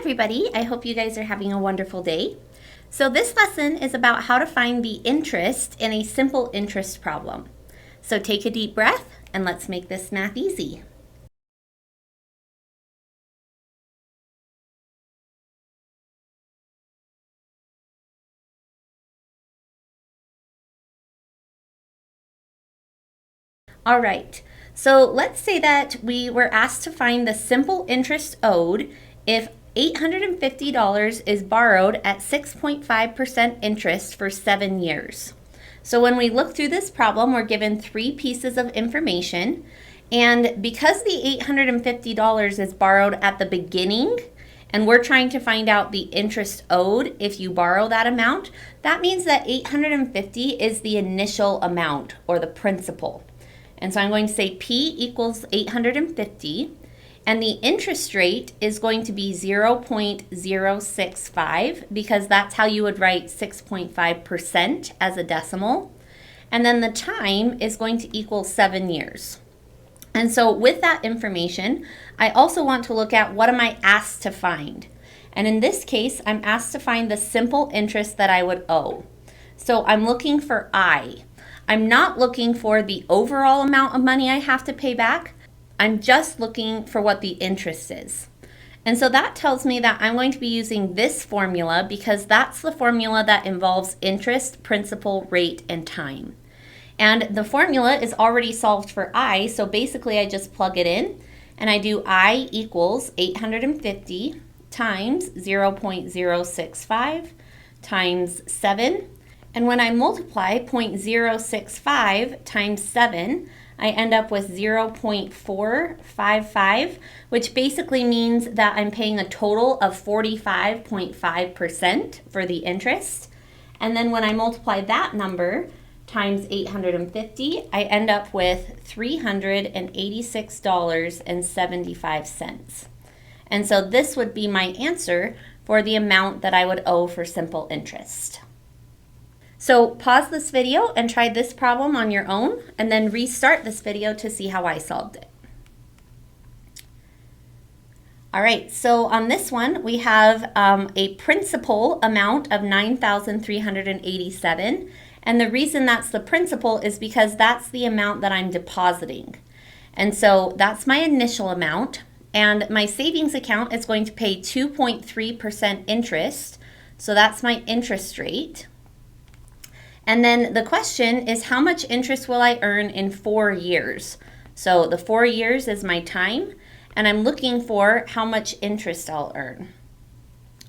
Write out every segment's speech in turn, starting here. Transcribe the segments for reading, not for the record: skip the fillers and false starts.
everybody. I hope you guys are having a wonderful day. So this lesson is about how to find the interest in a simple interest problem. So take a deep breath and let's make this math easy. All right, so let's say that we were asked to find the simple interest owed if $850 is borrowed at 6.5% interest for 7 years. So when we look through this problem, we're given 3 pieces of information. And because the $850 is borrowed at the beginning, and we're trying to find out the interest owed if you borrow that amount, that means that $850 is the initial amount or the principal. And so I'm going to say P equals 850, and the interest rate is going to be 0.065 because that's how you would write 6.5% as a decimal. And then the time is going to equal 7 years. And so with that information, I also want to look at what am I asked to find. And in this case, I'm asked to find the simple interest that I would owe. So I'm looking for I. I'm not looking for the overall amount of money I have to pay back. I'm just looking for what the interest is. And so that tells me that I'm going to be using this formula because that's the formula that involves interest, principal, rate, and time. And the formula is already solved for I, so basically I just plug it in and I do I equals 850 times 0.065 times 7. And when I multiply 0.065 times 7, I end up with 0.455, which basically means that I'm paying a total of 45.5% for the interest. And then when I multiply that number times 850, I end up with $386.75. And so this would be my answer for the amount that I would owe for simple interest. So pause this video and try this problem on your own, and then restart this video to see how I solved it. All right, so on this one, we have a principal amount of $9,387. And the reason that's the principal is because that's the amount that I'm depositing. And so that's my initial amount. And my savings account is going to pay 2.3% interest. So that's my interest rate. And then the question is, how much interest will I earn in 4 years? So the 4 years is my time, and I'm looking for how much interest I'll earn.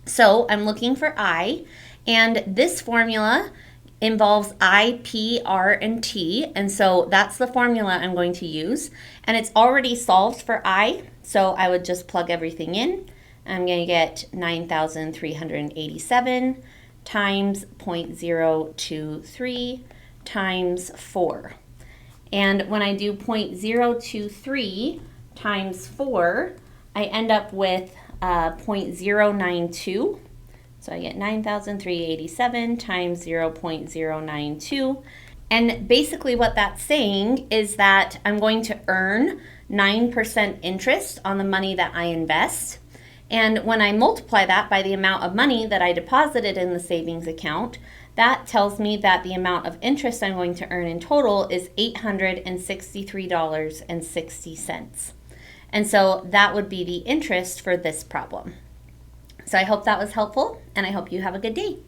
So I'm looking for I, and this formula involves I, P, R, and T, and so that's the formula I'm going to use. And it's already solved for I, so I would just plug everything in. I'm going to get 9,387 times 0.023 times 4. And when I do 0.023 times 4, I end up with 0.092. So I get 9,387 times 0.092. And basically what that's saying is that I'm going to earn 9% interest on the money that I invest. And when I multiply that by the amount of money that I deposited in the savings account, that tells me that the amount of interest I'm going to earn in total is $863.60. And so that would be the interest for this problem. So I hope that was helpful, and I hope you have a good day.